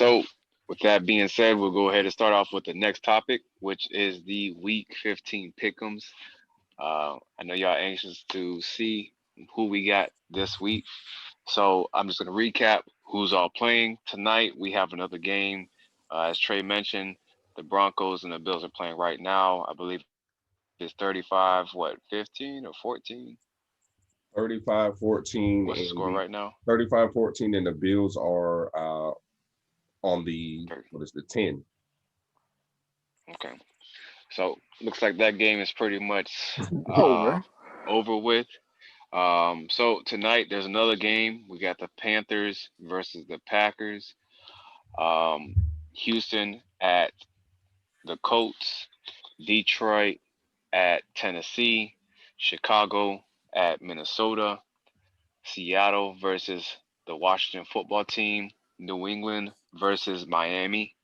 So, with that being said, we'll go ahead and start off with the next topic, which is the Week 15 Pickums. I know y'all anxious to see who we got this week. So I'm just going to recap who's all playing. Tonight, we have another game. As Trey mentioned, the Broncos and the Bills are playing right now. I believe it's 35, 15 or 14? 35-14. What's the score right now? 35-14, and the Bills are on the, 10. Okay. So looks like that game is pretty much over with. So tonight there's another game. We got the Panthers versus the Packers. Houston at the Colts. Detroit at Tennessee. Chicago at Minnesota. Seattle versus the Washington football team. New England versus Miami.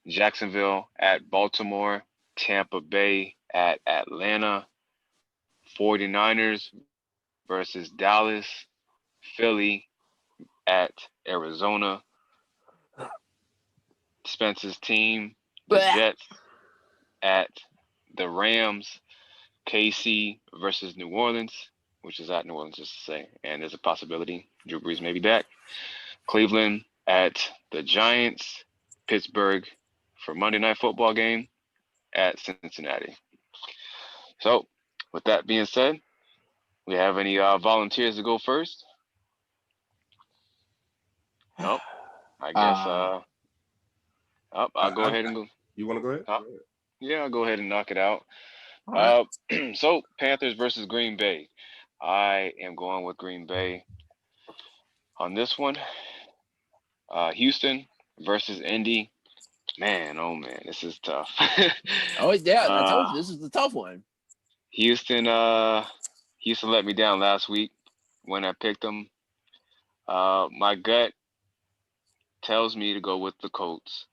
Jacksonville at Baltimore. Tampa Bay at Atlanta. 49ers versus Dallas. Philly at Arizona. Spencer's team, the Jets at the Rams. KC versus New Orleans, which is at New Orleans, just to say. And there's a possibility Drew Brees may be back. Cleveland at the Giants. Pittsburgh for Monday Night Football game at Cincinnati. So, with that being said, we have any volunteers to go first? Nope. I guess I'll go ahead and go. You want to go ahead? Yeah, I'll go ahead and knock it out. Right. So Panthers versus Green Bay. I am going with Green Bay on this one. Houston versus Indy. Man, oh man, this is tough. Oh yeah, I told you this is the tough one. Houston let me down last week when I picked them. My gut tells me to go with the Colts.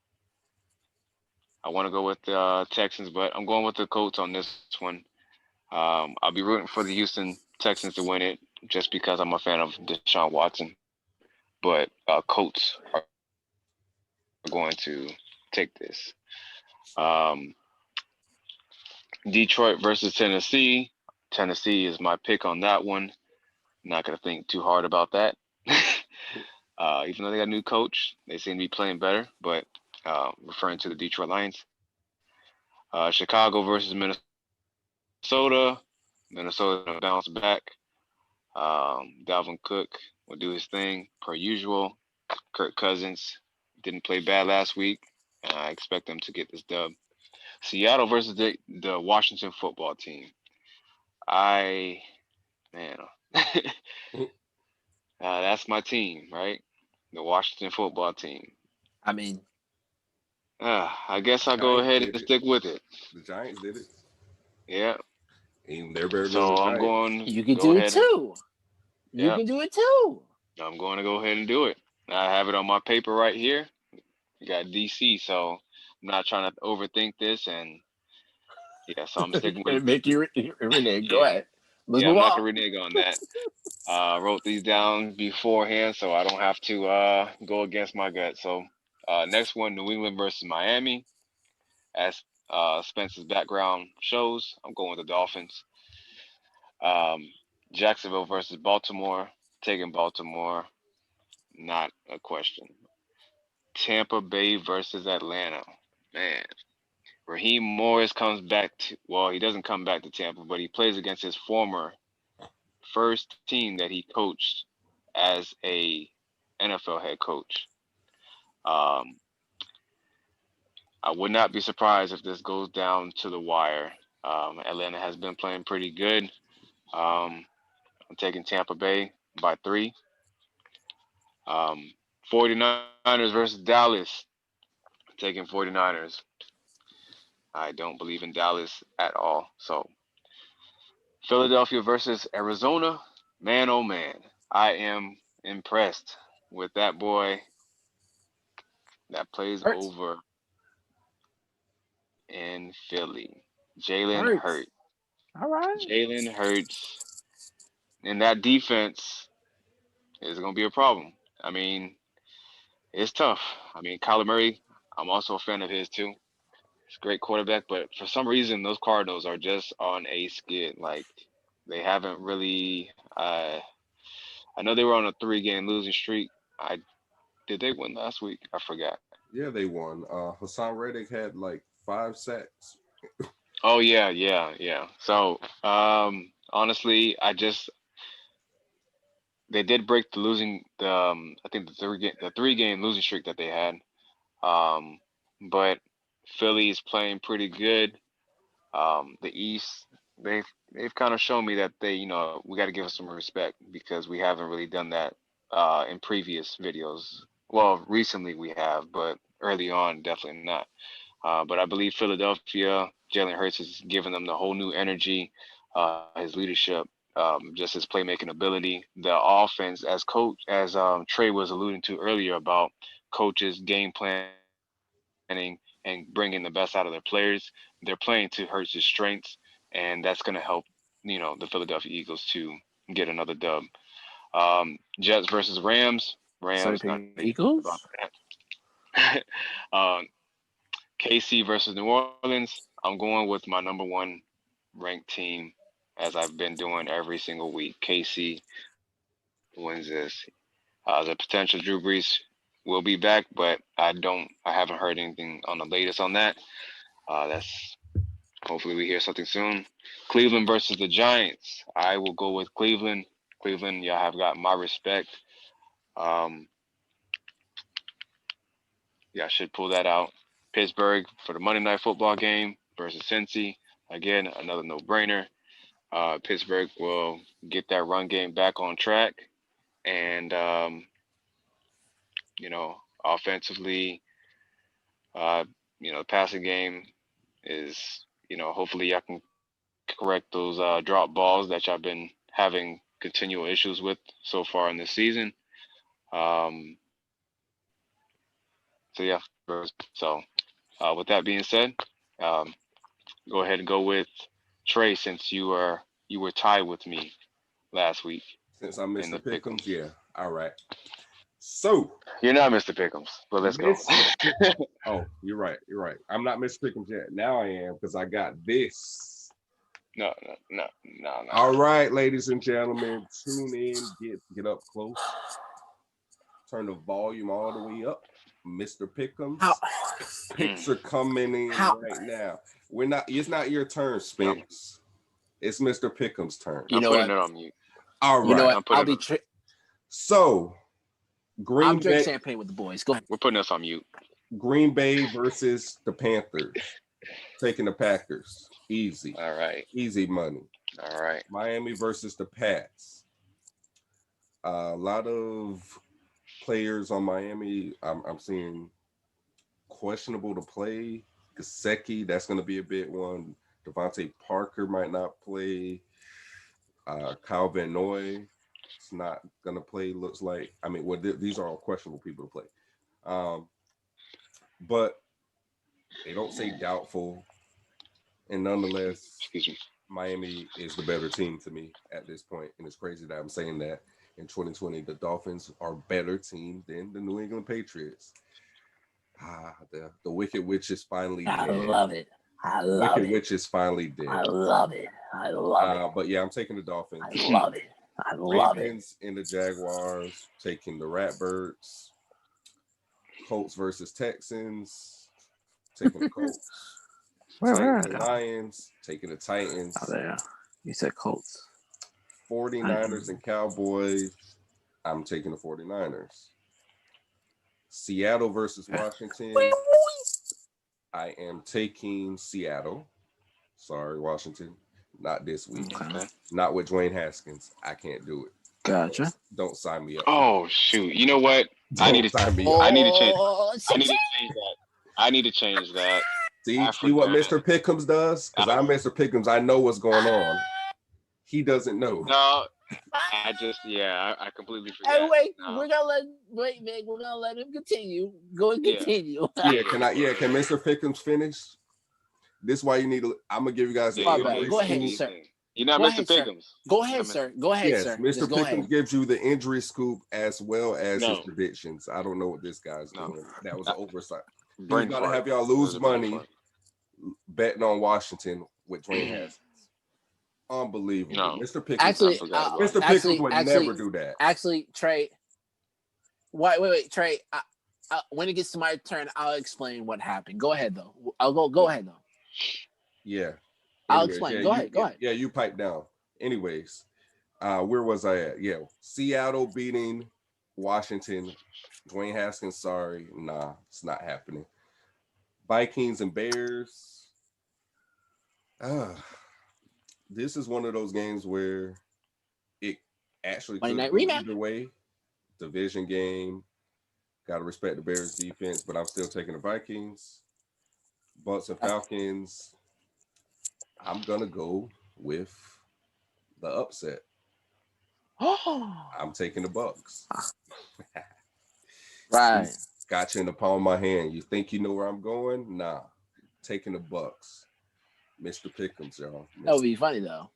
I want to go with the Texans, but I'm going with the Colts on this one. I'll be rooting for the Houston Texans to win it just because I'm a fan of Deshaun Watson. But Colts are going to take this. Detroit versus Tennessee. Tennessee is my pick on that one. Not going to think too hard about that. Even though they got a new coach, they seem to be playing better. But referring to the Detroit Lions. Chicago versus Minnesota. Minnesota going to bounce back. Dalvin Cook will do his thing per usual. Kirk Cousins didn't play bad last week. I expect them to get this dub. Seattle versus the Washington football team. That's my team, right? The Washington football team. I mean, I guess I'll go ahead and stick with it. The Giants did it. Yeah. And they're very good. So I'm going. You can do it too. You can do it too. I'm going to go ahead and do it. I have it on my paper right here. You got DC, so I'm not trying to overthink this, and so I'm sticking with. Make you renege. Go ahead. I'm not gonna renege on that. Wrote these down beforehand, so I don't have to go against my gut. So next one, New England versus Miami. As Spencer's background shows, I'm going with the Dolphins. Jacksonville versus Baltimore. Taking Baltimore, not a question. Tampa Bay versus Atlanta. Man, Raheem Morris comes back to, he doesn't come back to Tampa, but he plays against his former first team that he coached as a NFL head coach. I would not be surprised if this goes down to the wire. Atlanta has been playing pretty good. I'm taking Tampa Bay by 3. 49ers versus Dallas. Taking 49ers. I don't believe in Dallas at all. So Philadelphia versus Arizona. Man, oh man. I am impressed with that boy that plays over in Philly. Jalen Hurts. All right. Jalen Hurts. And that defense is going to be a problem. I mean, it's tough. I mean, Kyler Murray, I'm also a fan of his too. He's a great quarterback, but for some reason, those Cardinals are just on a skid. Like they haven't really. I know they were on a 3-game losing streak. I did they win last week? I forgot. Yeah, they won. Hassan Reddick had like 5 sacks. Oh yeah. So honestly, they did break the I think the 3-game losing streak that they had. Um, but Philly's playing pretty good. The East, they've kind of shown me that we got to give us some respect because we haven't really done that in previous videos. Well, recently we have, but early on, definitely not. But I believe Philadelphia, Jalen Hurts is giving them the whole new energy, his leadership, just his playmaking ability, the offense as Trey was alluding to earlier about coaches game planning and bringing the best out of their players. They're playing to Hurts' strengths, and that's going to help, the Philadelphia Eagles to get another dub. Jets versus Rams. Sorry, Rams, not even about Eagles. that. um, KC versus New Orleans. I'm going with my number one ranked team, as I've been doing every single week. KC wins this. The potential Drew Brees will be back, but I haven't heard anything on the latest on that. That's hopefully we hear something soon. Cleveland versus the Giants. I will go with Cleveland. Cleveland, y'all have got my respect. Um, yeah, I should pull that out. Pittsburgh for the Monday Night Football game versus Cincy. Again, another no-brainer. Pittsburgh will get that run game back on track, and offensively, the passing game is, hopefully I can correct those drop balls that y'all been having continual issues with so far in this season. So yeah, so with that being said, um, go ahead and go with Trey since you were tied with me last week Since I missed in the the Pickums, Pickums. yeah. All right. So, You're not Mr. Pickums, but let's go. oh, you're right. You're right. I'm not Mr. Pickums yet. Now I am because I got this. No. All right, ladies and gentlemen, tune in, get up close, turn the volume all the way up. Mr. Pickums, picks are coming in right now. It's not your turn, Spence. It's Mr. Pickums' turn. You I'm know putting what? it on mute. All right. You know what? I'm So, I'll Green drink Bay, champagne with the boys. Go ahead. We're putting this on mute. Green Bay versus the Panthers. Taking the Packers. Easy. All right. Easy money. All right. Miami versus the Pats. A lot of players on Miami, I'm seeing questionable to play. Gesicki, that's going to be a big one. Devontae Parker might not play. Kyle Van Noy is not going to play, looks like. I mean, these are all questionable people to play. But they don't say doubtful. And nonetheless, Excuse me. Miami is the better team to me at this point. And it's crazy that I'm saying that. In 2020, the Dolphins are a better team than the New England Patriots. The Wicked Witch is finally dead. I love it. Wicked Witch is finally dead. I love it. But yeah, I'm taking the Dolphins. I love it. Ravens and the Jaguars, taking the Ratbirds. Colts versus Texans, taking the Colts. Titans and Lions, taking the Titans. Oh, there. You said Colts. 49ers and Cowboys, I'm taking the 49ers. Seattle versus Washington, I am taking Seattle. Sorry, Washington. Not this week. Okay. Not with Dwayne Haskins. I can't do it. Gotcha. Don't sign me up. Oh shoot! You know what? I need to change that. I need to change that. See what Mr. Pickums does? Because I'm Mr. Pickums. I know what's going on. He doesn't know. No, I completely forgot. And wait, we're gonna Vic, we're gonna let him continue. Go and continue. Can Mr. Pickums finish? This is why you need to. I'm gonna give you guys. Go ahead, sir. You're not Go Mr. ahead, sir. Pickums. Go ahead, sir. Go ahead, Yes, sir. Mr. Just go Pickens ahead. gives you the injury scoop as well as his No. predictions. I don't know what this guy's No. doing. That was an oversight. He's Brain about to fart. have y'all It was lose a brain money fart. betting on Washington with Dwayne Haskins. Unbelievable. No. Mr. Pickens. Actually, I forgot about Mr. Pickens would never do that. Actually, Trey. Wait, Trey. When it gets to my turn, I'll explain what happened. Go ahead, though. Go ahead, though. Yeah. I'll Anyways, explain. yeah, Go ahead. Go ahead. Yeah, you pipe down. Anyways, where was I at? Yeah, Seattle beating Washington. Dwayne Haskins, sorry. Nah, it's not happening. Vikings and Bears. This is one of those games where it actually could Night go rematch. either way. Division game. Got to respect the Bears defense, but I'm still taking the Vikings. Bucks and Falcons. I'm going to go with the upset. I'm taking the Bucks. Right. Got you in the palm of my hand. You think you know where I'm going? Nah. Taking the Bucks. Mr. Pickums, y'all. That would be funny, though.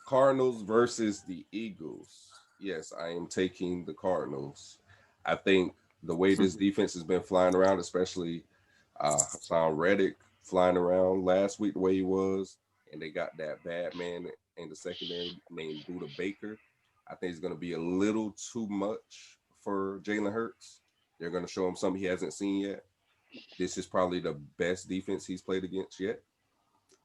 Cardinals versus the Eagles. Yes, I am taking the Cardinals. I think the way this defense has been flying around, especially Hassan Reddick flying around last week the way he was, and they got that bad man in the secondary named Buda Baker. I think it's going to be a little too much for Jalen Hurts. They're going to show him something he hasn't seen yet. This is probably the best defense he's played against yet,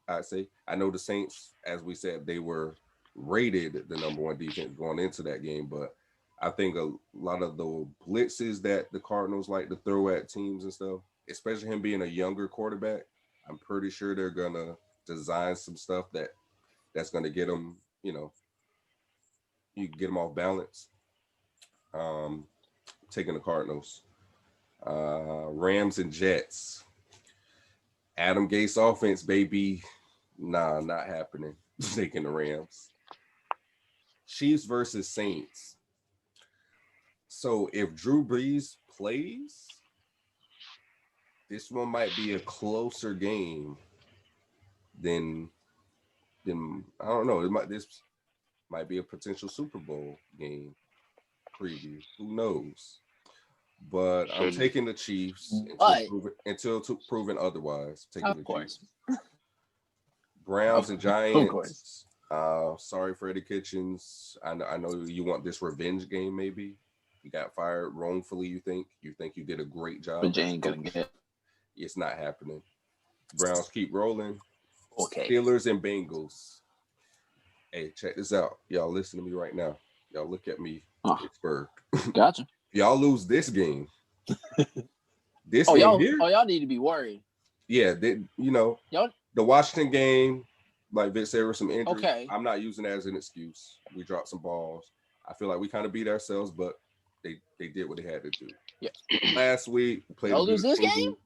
I'd say. I know the Saints, as we said, they were rated the number one defense going into that game, but I think a lot of the blitzes that the Cardinals like to throw at teams and stuff, especially him being a younger quarterback, I'm pretty sure they're going to design some stuff that's going to get them, you can get them off balance. Taking the Cardinals. Rams and Jets. Adam Gase offense, baby. Nah, not happening. Taking the Rams. Chiefs versus Saints. So if Drew Brees plays, this one might be a closer game than I don't know. This might be a potential Super Bowl game preview. Who knows? But I'm taking the Chiefs until proven otherwise. Taking the Chiefs. Browns and Giants. Sorry, Freddie Kitchens. I know you want this revenge game. Maybe you got fired wrongfully. You think you did a great job. But you ain't gonna get. It's not happening. Browns keep rolling. Okay. Steelers and Bengals. Hey, check this out. Y'all listen to me right now. Y'all look at me. Pittsburgh. Gotcha. Y'all lose this game. Y'all here. Y'all need to be worried. Yeah, the Washington game, like Vick said, with some injuries. Okay. I'm not using that as an excuse. We dropped some balls. I feel like we kind of beat ourselves, but they did what they had to do. Yeah. Last week, we played. Y'all lose this game?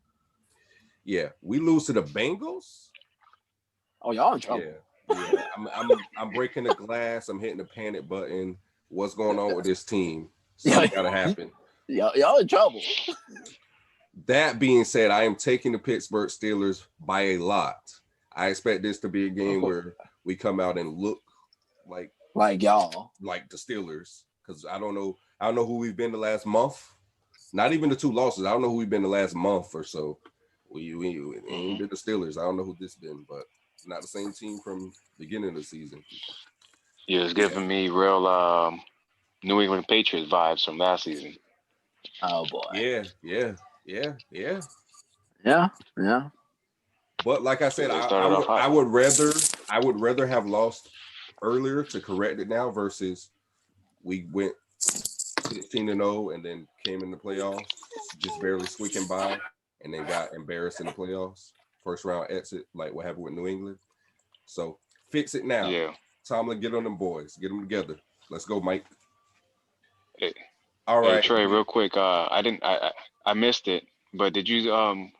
Yeah, we lose to the Bengals. Oh, y'all in trouble. Yeah. I'm breaking the glass. I'm hitting the panic button. What's going on with this team? Something gotta happen. Y'all in trouble. That being said, I am taking the Pittsburgh Steelers by a lot. I expect this to be a game where we come out and look like y'all, like the Steelers, because I don't know who we've been the last month. Not even the two losses. I don't know who we've been the last month or so. We ain't been the Steelers. I don't know who this been, but it's not the same team from the beginning of the season. Yeah, it's giving me real New England Patriots vibes from last season. Oh boy. Yeah. But like I said, I would rather have lost earlier to correct it now versus we went 16-0 and then came in the playoffs just barely squeaking by and then got embarrassed in the playoffs. First round exit, like what happened with New England. So fix it now. Yeah. Tomlin, get on them boys. Get them together. Let's go, Mike. Hey, all right. Hey, Trey, real quick. I missed it, but did you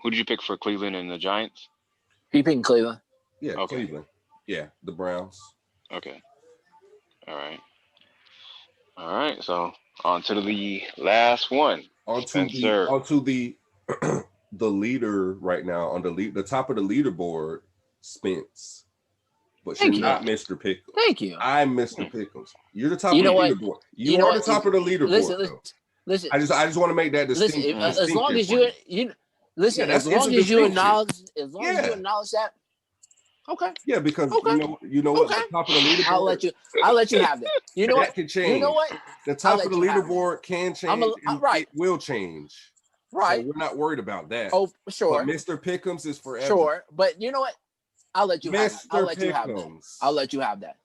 who did you pick for Cleveland and the Giants? He picked Cleveland. Yeah, okay. Cleveland. Yeah, the Browns. Okay. All right. So on to the last one. On to the the leader right now on the top of the leaderboard, Spence. but Thank you're you. not Mr. Pickles. Thank you. I'm Mr. Pickles. You're the top You of the know what? leaderboard. You You know are the what? top of the leaderboard. Listen. I just want to make that Listen. distinction. As long as for you listen, Yeah, as it's a long as you distinction. acknowledge that. Okay. Yeah, because Okay. you know what? Okay. The top of the leaderboard. I'll let you have that. You know that what? can change. You know what? The top of the leaderboard can change. Right. It will change. Right. So we're not worried about that. Oh, sure. But Mr. Pickums is forever. Sure. But you know what? I'll let you have that. I'll let you have that. I'll let you have that.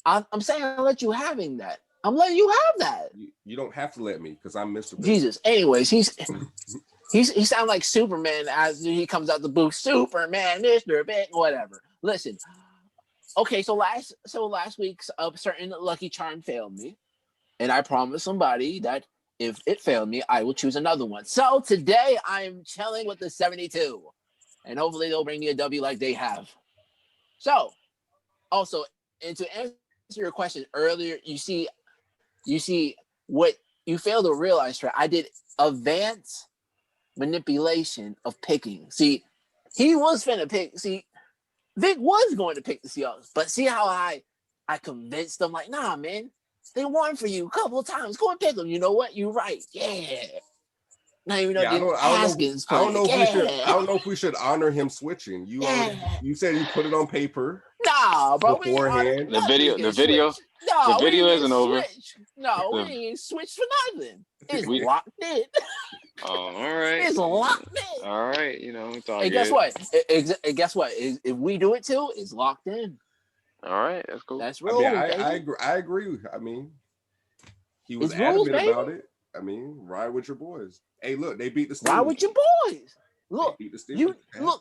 I'm saying I'll let you having that. I'm letting you have that. You don't have to let me because I'm Mr. Pickums. Jesus. Anyways, he sounds like Superman as he comes out the booth. Superman, Mr. Vick, whatever. Listen. Okay, so last week a certain lucky charm failed me, and I promised somebody that if it failed me, I will choose another one. So today I am chilling with the 72, and hopefully they'll bring me a W like they have. So, also, and to answer your question earlier, you see what you failed to realize, Trey. I did advanced manipulation of picking. See, he was finna pick. See, Vick was going to pick the Seahawks, but see how I convinced them, like, nah, man, they won for you a couple of times. Go and pick them. You know what? You're right. Yeah. Now you know Haskins. I don't know if we should honor him switching. You said you put it on paper. Nah, bro. Beforehand. The video isn't over. No, we ain't switched for nothing. It's locked in. Oh, all right. It's locked in. All right, it's all good. Guess what? Guess what? If we do it too, it's locked in. All right, that's cool. That's real. I agree. I mean, he was adamant about it. I mean, ride with your boys. Hey, look, they beat the Steelers. Ride with your boys. Look,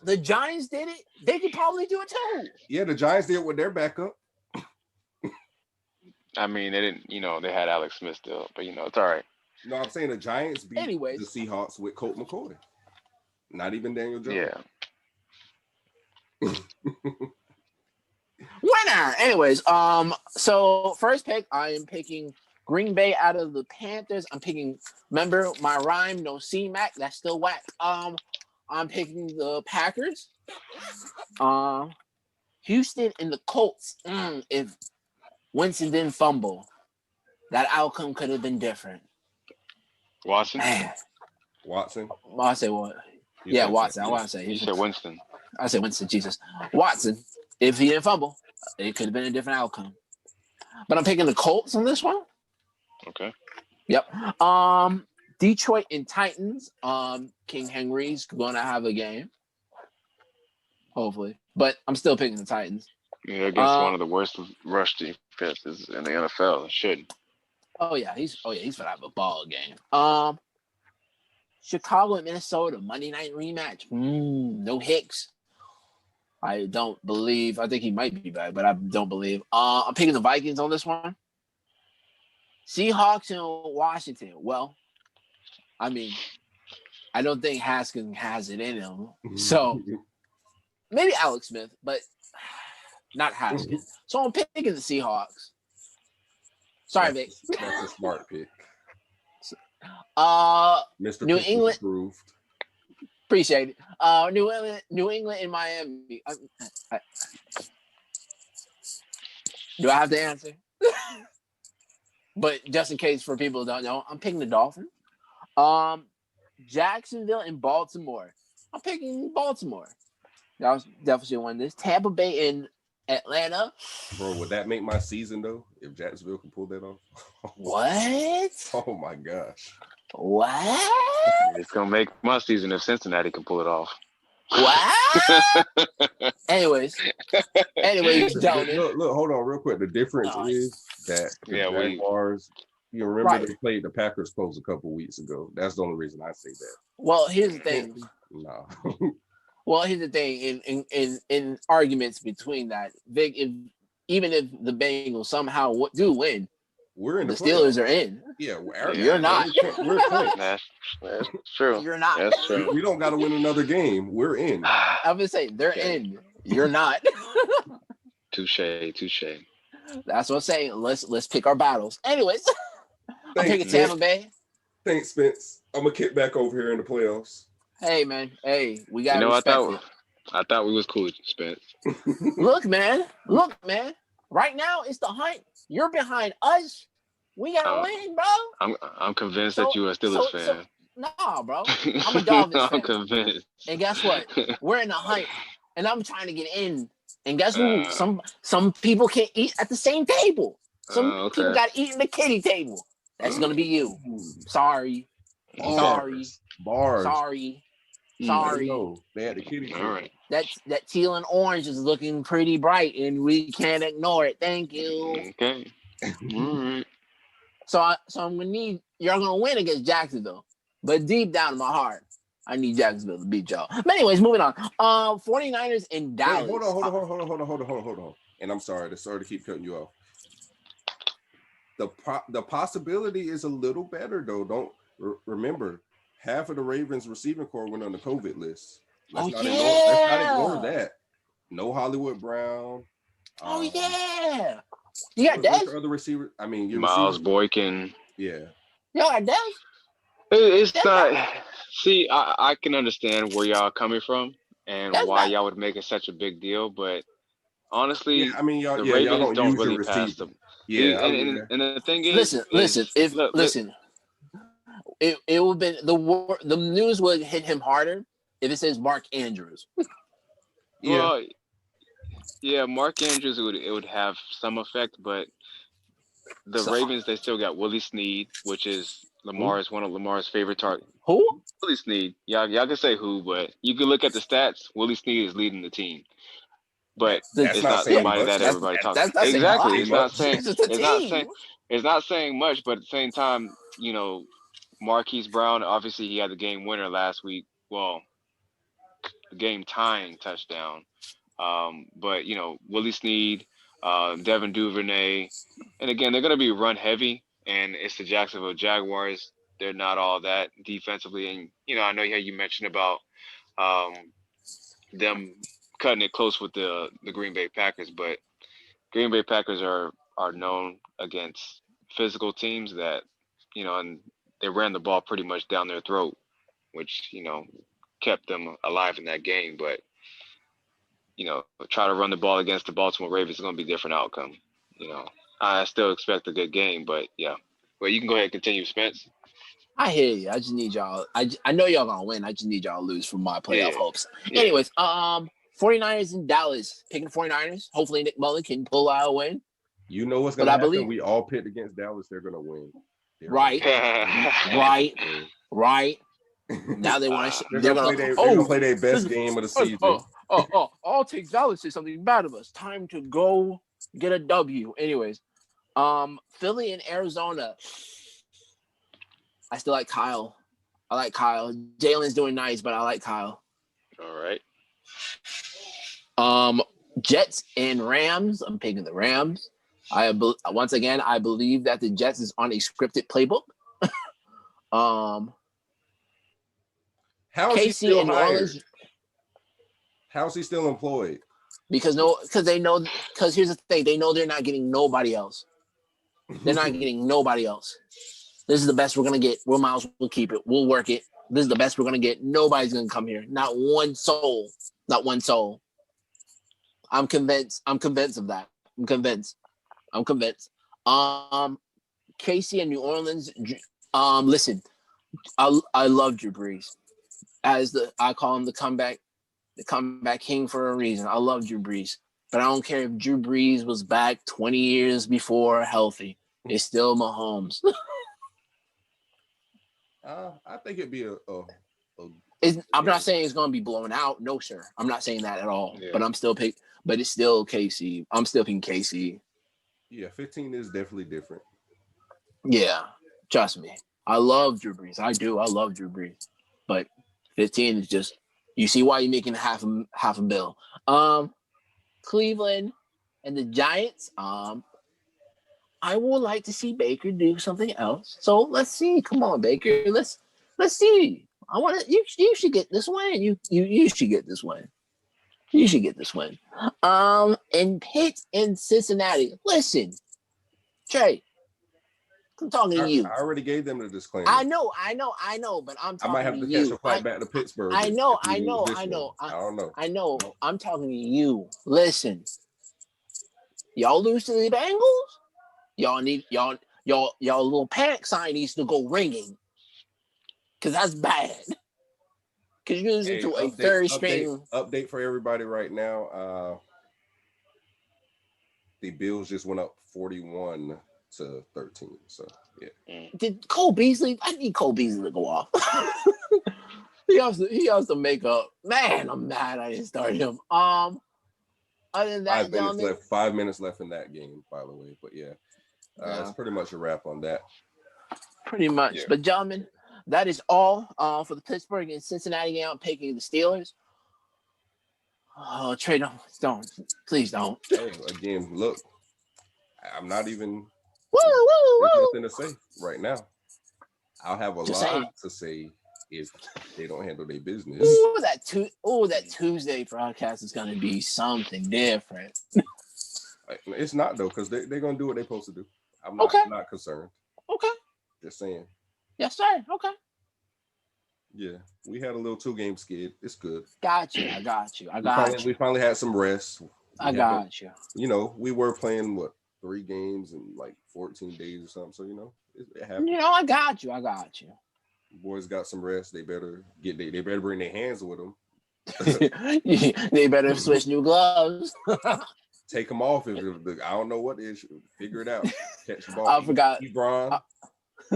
the Giants did it. They could probably do it too. Yeah, the Giants did it with their backup. I mean, they didn't. They had Alex Smith still, but it's all right. No, I'm saying the Giants beat the Seahawks with Colt McCoy. Not even Daniel Jones. Yeah. Winner. Anyways, so first pick, I am picking Green Bay out of the Panthers. I'm picking. Remember my rhyme? No C-Mac. That's still whack. I'm picking the Packers. Houston and the Colts. If Winston didn't fumble, that outcome could have been different. Watson. Man. Watson. I say what? Yeah, Watson. I want to say. You said Winston. I said Winston. Jesus. Watson. If he didn't fumble, it could have been a different outcome. But I'm picking the Colts on this one. Okay. Yep. Detroit and Titans. King Henry's gonna have a game. Hopefully. But I'm still picking the Titans. Yeah, against one of the worst rush defenses in the NFL. Should. Oh yeah, he's gonna have a ball game. Chicago and Minnesota Monday night rematch. No Hicks. I don't believe. I think he might be back, but I don't believe. I'm picking the Vikings on this one. Seahawks and Washington. Well, I mean, I don't think Haskins has it in him. So maybe Alex Smith, but not Haskins. So I'm picking the Seahawks. Sorry, Vic. That's a smart pick. Mr. New England approved. Appreciate it. New England and Miami. Do I have to answer? But just in case for people who don't know, I'm picking the Dolphins. Jacksonville and Baltimore. I'm picking Baltimore. That was definitely one of this. Tampa Bay and Atlanta. Bro, would that make my season though? If Jacksonville can pull that off? What? Oh my gosh. What? It's gonna make my season if Cincinnati can pull it off. What? Anyways, gentlemen. Look, hold on real quick. The difference is that the Jaguars, you remember they played the Packers close a couple weeks ago. That's the only reason I say that. Well, here's the thing. No. Well, here's the thing. In arguments between that, Vic, even if the Bengals somehow do win, we're in the Steelers are in. Yeah, you're not. We're that's true. You're not. That's true. We don't got to win another game. We're in. I'm gonna say they're in. You're not. Touche. That's what I'm saying. Let's pick our battles. Anyways, I'm picking Tampa Bay. Thanks, Spence. I'm gonna kick back over here in the playoffs. Hey man, we got to respect it. I thought we was cool, Spence. Look, man. Right now, it's the hunt. You're behind us. We gotta win, bro. I'm convinced that you're a Steelers fan. Nah, bro. I'm a Dolphins fan. I'm convinced. And guess what? We're in the hunt, and I'm trying to get in. And guess who? Some people can't eat at the same table. Some people got to eat in the kiddie table. That's gonna be you. Sorry. Bars. Sorry. No, they had the kiddie. All right. That teal and orange is looking pretty bright, and we can't ignore it. Thank you. Okay. All right. So I'm gonna need you're gonna win against Jacksonville, but deep down in my heart, I need Jacksonville to beat y'all. But anyways, moving on. 49ers in Dallas. Wait, hold on. And I'm sorry to keep cutting you off. The possibility is a little better though. Don't remember, half of the Ravens receiving corps went on the COVID list. Let's not ignore that. No Hollywood Brown. Yeah. You got Dez? Other receiver. I mean, Miles Boykin. Yeah. You got Dez? It's not. See, I can understand where y'all are coming from and why y'all would make it such a big deal, but honestly, I mean, the Ravens don't really pass them. Yeah, and the thing is, listen. It would have been the news would hit him harder if it says Mark Andrews. Well, yeah, Mark Andrews it would have some effect, but the Ravens, they still got Willie Snead, which is one of Lamar's favorite targets. Who? Willie Snead. Y'all can say who, but you can look at the stats. Willie Snead is leading the team. But it's not somebody that everybody talks about. Exactly. It's not saying much, but at the same time, Marquise Brown, obviously he had the game winner last week. Well, the game tying touchdown. But Willie Snead, Devin Duvernay, and again, they're going to be run heavy, and it's the Jacksonville Jaguars. They're not all that defensively, and I know how you mentioned about them cutting it close with the Green Bay Packers, but Green Bay Packers are known against physical teams that and they ran the ball pretty much down their throat, which kept them alive in that game, but. Try to run the ball against the Baltimore Ravens is going to be a different outcome. I still expect a good game, but yeah. Well, you can go ahead and continue, Spence. I hear you. I just need y'all. I know y'all going to win. I just need y'all to lose for my playoff hopes. Yeah. Anyways, 49ers in Dallas. Picking 49ers. Hopefully Nick Mullen can pull out a win. You know what's going to happen? We all picked against Dallas. They're going to win. Right. Now they want to. They're going to play their best game of the season. I'll take Dallas say something bad of us. Time to go get a W. Anyways, Philly and Arizona. I still like Kyle. I like Kyle. Jalen's doing nice, but I like Kyle. All right. Jets and Rams. I'm picking the Rams. Once again, I believe that the Jets is on a scripted playbook. How is he still hired? How's he still employed? Because here's the thing, they know they're not getting nobody else. They're not getting nobody else. This is the best we're gonna get. We'll keep it. We'll work it. This is the best we're gonna get. Nobody's gonna come here. Not one soul. Not one soul. I'm convinced of that. I'm convinced. KC and New Orleans. Listen, I love Drew Brees. I call him the comeback king for a reason. I love Drew Brees, but I don't care if Drew Brees was back 20 years before healthy. It's still Mahomes. I think it'd be I'm not saying it's going to be blown out. No, sir. I'm not saying that at all. Yeah. But but it's still KC. I'm still picking KC. Yeah, 15 is definitely different. Yeah, trust me. I love Drew Brees. I do. I love Drew Brees. But 15 is just, you see why you're making half a bill. Cleveland and the Giants. I would like to see Baker do something else. So let's see. Come on, Baker. Let's see. I want to. You should get this win. You should get this win. You should get this win. And Pitt and Cincinnati. Listen, Trey. I'm talking to you. I already gave them the disclaimer. I know, but I'm I might talking have to to you. catch a flight back to Pittsburgh. I know. I don't know. I know. I'm talking to you. Listen, y'all lose to the Bengals. Y'all need y'all little panic sign needs to go ringing, because that's bad. Because you're losing to a third string. Update for everybody right now. The Bills just went up 41-13. So yeah. Did Cole Beasley? I need Cole Beasley to go off. He has to make up. Man, I'm mad I didn't start him. Other than that, 5 minutes left in that game, by the way. But yeah. It's pretty much a wrap on that. Pretty much. Yeah. But gentlemen, that is all for the Pittsburgh and Cincinnati game. I'm picking the Steelers. Oh, Trey, please don't. Hey, again, look, I'm not even. Woo! There's nothing to say right now. I'll have a lot to say if they don't handle their business. That Tuesday broadcast is going to be something different. It's not though, because they're going to do what they're supposed to do. I'm not concerned. Okay. Just saying. Yes, sir. Okay. Yeah, we had a little 2-game skid. It's good. Got you. We finally had some rest. I got you. You know, we were playing 3 games in like 14 days or something. So it happened. I got you. Boys got some rest. They better bring their hands with them. They better switch new gloves. Take them off if I don't know what the issue. Figure it out. Catch the ball. I forgot. Ebron.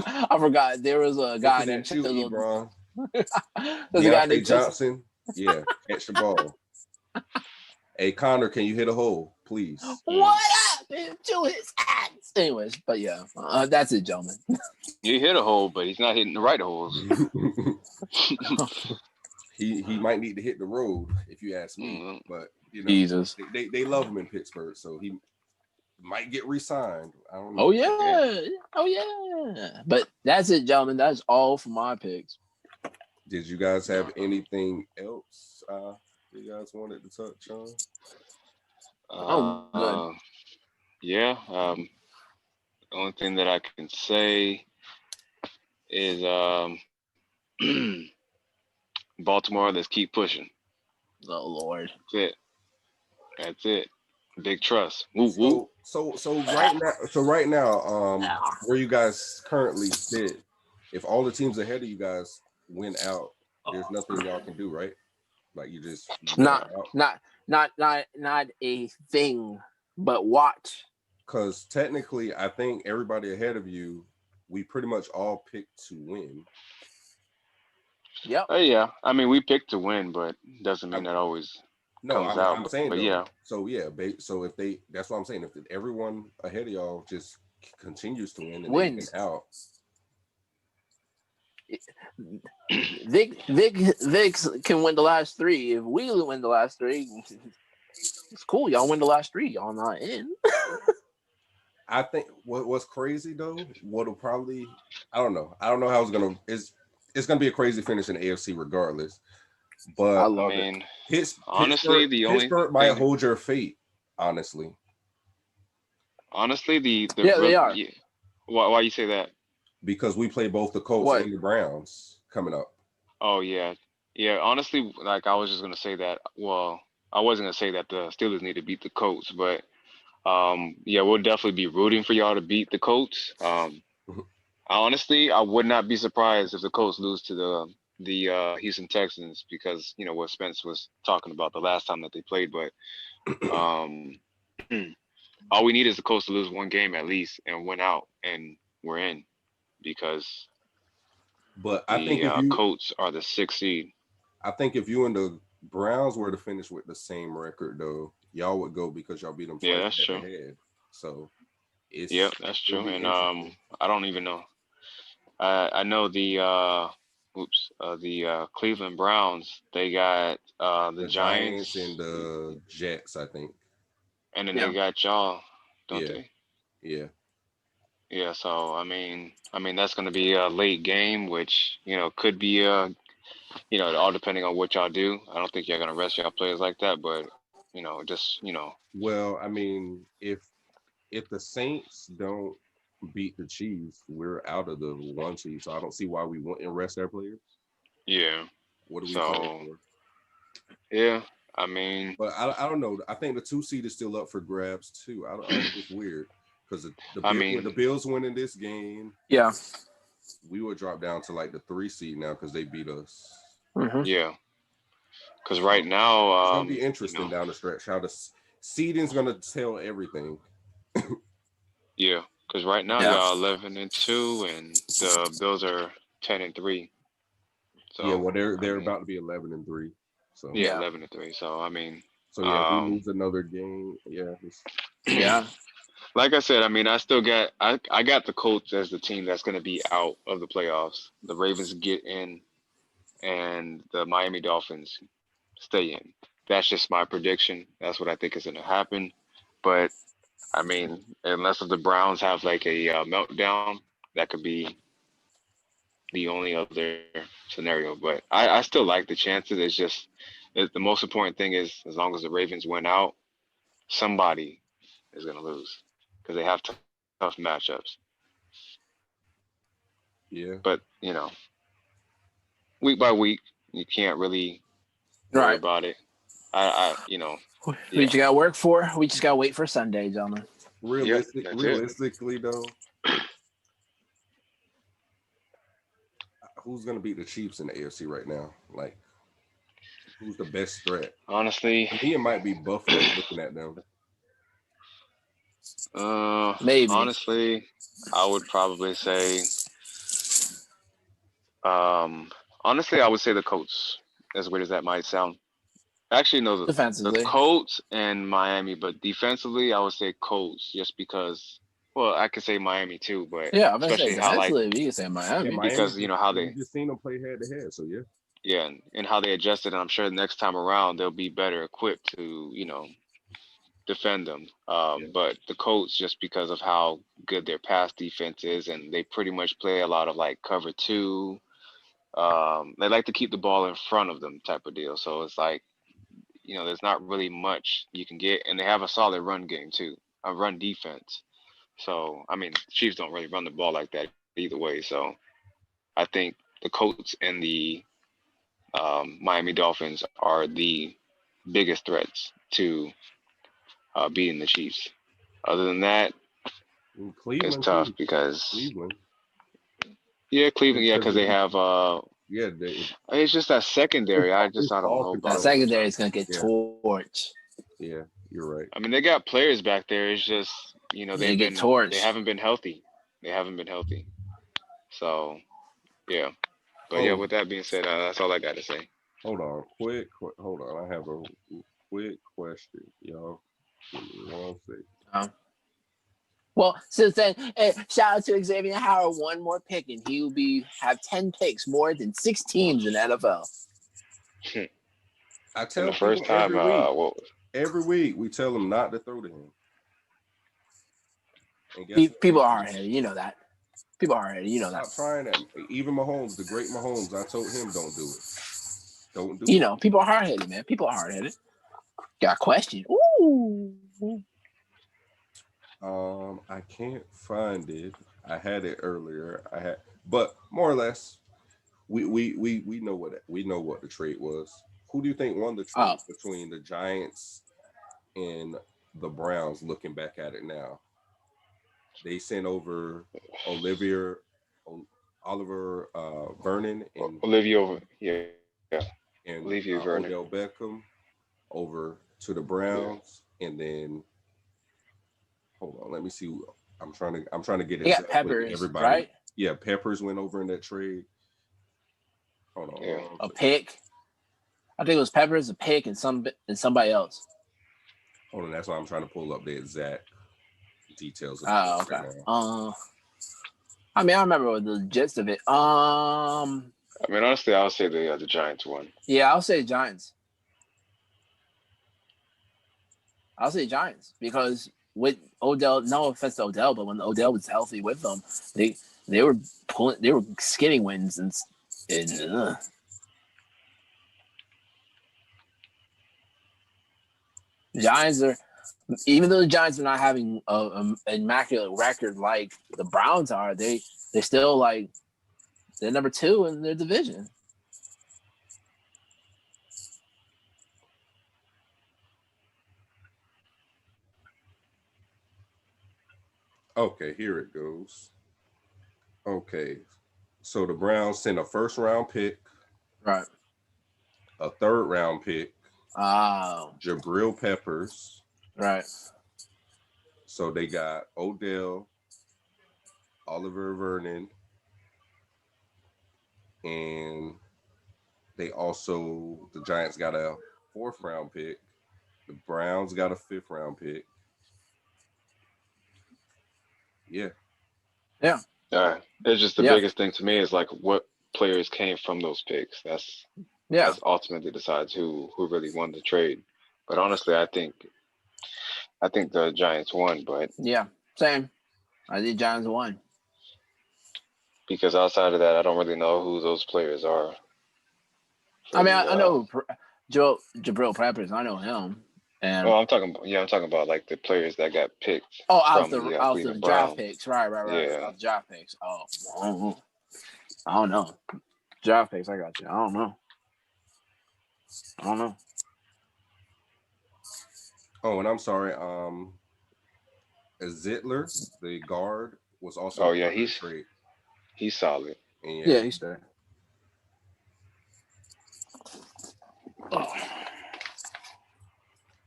I forgot there was a guy named Ebron. There's a guy named Johnson. Yeah, catch the ball. Hey Connor, can you hit a hole, please? What happened to his axe? Anyways, but yeah, that's it, gentlemen. You hit a hole, but he's not hitting the right holes. He might need to hit the road, if you ask me. Mm-hmm. But Jesus, they love him in Pittsburgh, so he might get re-signed. I don't know. Oh yeah. But that's it, gentlemen. That's all for my picks. Did you guys have anything else you guys wanted to touch on? Good. Yeah. The only thing that I can say is Baltimore, let's keep pushing. Oh Lord. That's it. Big trust. Woo woo. So right now, where you guys currently sit, if all the teams ahead of you guys win out, there's nothing y'all can do, right? Like you just not a thing, but watch. Because technically, I think everybody ahead of you, we pretty much all picked to win. Yep. Yeah. I mean, we picked to win, but doesn't mean that always comes out. I'm saying, but though, yeah. So yeah, so if that's what I'm saying. If everyone ahead of y'all just continues to win and wins out. Vick can win the last 3. If we win the last 3, it's cool. Y'all win the last 3. Y'all not in. I think what's crazy though, what'll probably I don't know how it's gonna be a crazy finish in the AFC regardless. But I love it. Honestly, Pittsburgh might hold your fate. Honestly, they are. Yeah. Why you say that? Because we play both the Colts and the Browns coming up. Oh yeah. Honestly, like I was just gonna say that. Well, I wasn't gonna say that the Steelers need to beat the Colts, but we'll definitely be rooting for y'all to beat the Colts. Honestly, I would not be surprised if the Colts lose to the Houston Texans, because what Spence was talking about the last time that they played. But all we need is the Colts to lose one game at least and win out, and we're in. Because I think the Colts are the 6th seed. I think if you and the Browns were to finish with the same record, though, y'all would go because y'all beat them. Yeah, that's true. Head. So that's true. And I don't even know. I know the Cleveland Browns. They got the Giants and the Jets, I think. And then they got y'all, don't they? Yeah. Yeah, so I mean that's going to be a late game, which could be all depending on what y'all do. I don't think you're going to rest y'all players like that, but Well, I mean, if the Saints don't beat the Chiefs, we're out of the 1 seed. So I don't see why we wouldn't rest our players. Yeah. What are we So playing for? yeah, I mean, But I don't know. I think the 2 seed is still up for grabs too. I don't it's weird because with the Bills winning this game, Yeah. we would drop down to like the 3 seed now because they beat us. Mm-hmm. yeah, because right now, It's gonna be interesting down the stretch how the seeding's gonna tell everything. yeah, because right now y'all 11-2, and the Bills are 10-3. So yeah, well they're about to be 11-3. So yeah, 11-3. So I mean, so yeah, if we lose another game, yeah. Like I said, I mean, I still got I got the Colts as the team that's going to be out of the playoffs. The Ravens get in, and the Miami Dolphins stay in. That's just my prediction. That's what I think is going to happen. But I mean, unless if the Browns have like a meltdown, that could be the only other scenario. But I still like the chances. It's just the most important thing is as long as the Ravens win out, somebody is going to lose because they have tough matchups. yeah. But week by week, you can't really worry about it. We just got to work for. We just got to wait for Sunday, gentlemen. Realistically, though, who's gonna beat the Chiefs in the AFC right now? Like, who's the best threat? Honestly, I think it might be Buffalo looking at them. Maybe. Honestly, I would probably say. Honestly, I would say the Colts. As weird as that might sound. Actually, no, the Colts and Miami, but defensively, I would say Colts, just because. Well, I could say Miami too, but yeah, I'm especially say how you can say Miami because how they just seen them play head to head, so yeah. Yeah, and how they adjusted, and I'm sure next time around they'll be better equipped to defend them. But the Colts, just because of how good their pass defense is, and they pretty much play a lot of like cover two. They like to keep the ball in front of them type of deal. So it's like, there's not really much you can get, and they have a solid run game too, a run defense. So I mean, Chiefs don't really run the ball like that either way. So I think the Colts and the Miami Dolphins are the biggest threats to beating the Chiefs. Other than that, it's tough because Cleveland. Cleveland, because they have it's just that secondary. I don't know about that secondary is gonna get torched. Yeah, you're right. I mean, they got players back there. It's just they haven't been healthy. So yeah, but with that being said, that's all I got to say. Hold on, hold on. I have a quick question, y'all. Give me 1 second. Well, since then, shout out to Xavier Howard, one more pick, and he will have 10 picks, more than 6 teams in the NFL. I tell the first time every week we tell him not to throw to him. People are hard-headed, you know that. People are hard-headed, you know that. Stop trying that. Even Mahomes, the great Mahomes, I told him don't do it. Don't do it. People are hard-headed, man. People are hard-headed. Got a question. Ooh. I can't find it. I had it earlier. But more or less, we know what the trade was. Who do you think won the trade between the Giants and the Browns? Looking back at it now, they sent over Oliver Vernon and Odell Beckham over to the Browns, and then hold on, let me see. I'm trying to get it. Yeah, Peppers, everybody. Right? Yeah, Peppers went over in that trade. Hold on. Yeah. A pick. I think it was Peppers, a pick, and somebody else. Hold on, that's why I'm trying to pull up the exact details. Okay. Right I mean, I remember the gist of it. I mean, honestly, I'll say the Giants won. Yeah, I'll say Giants. Because with Odell, no offense to Odell, but when Odell was healthy with them, they were skinning wins and Giants are even though the Giants are not having an immaculate record like the Browns are, they still like they're number 2 in their division. Okay, here it goes. Okay, so the Browns sent a first round pick, Right. a third round pick, Oh, Jabril Peppers. right. So they got Odell, Oliver Vernon, and the Giants got a 4th round pick. The Browns got a 5th round pick. Yeah. Yeah. It's just the Yeah. biggest thing to me is like what players came from those picks. That's ultimately decides who really won the trade. But honestly, I think the Giants won, but yeah, same. I think Giants won. because outside of that, I don't really know who those players are. I mean, I know Jabril Peppers. I know him. And I'm talking about like the players that got picked. out from the Cleveland draft Browns. picks. Right. Yeah. Out the draft picks. Oh, I don't know. Draft picks. I got you. I don't know. Oh, and I'm sorry. Zittler, the guard, was also. Oh yeah, he's solid. And yeah, he's there.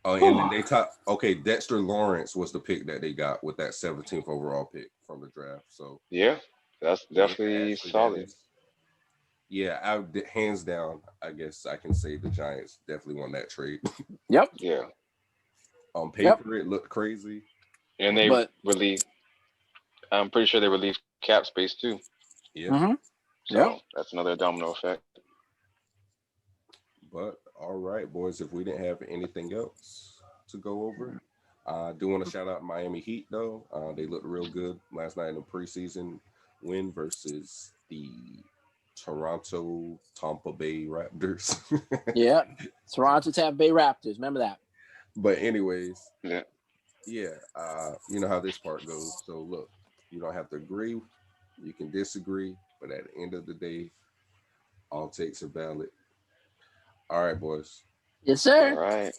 Oh, and then Dexter Lawrence was the pick that they got with that 17th overall pick from the draft. So yeah, that's definitely solid. Hands down, I guess I can say the Giants definitely won that trade. Yep. Yeah. On paper, it looked crazy. And they I'm pretty sure they relieved cap space too. Yeah. Mm-hmm. So that's another domino effect. But all right, boys, if we didn't have anything else to go over, I do want to shout out Miami Heat, though. They looked real good last night in the preseason win versus the Toronto Tampa Bay Raptors. Yeah. Toronto Tampa Bay Raptors. Remember that. But anyways, yeah. You know how this part goes. So look, you don't have to agree. You can disagree. But at the end of the day, all takes are valid. All right, boys. Yes, sir. All right.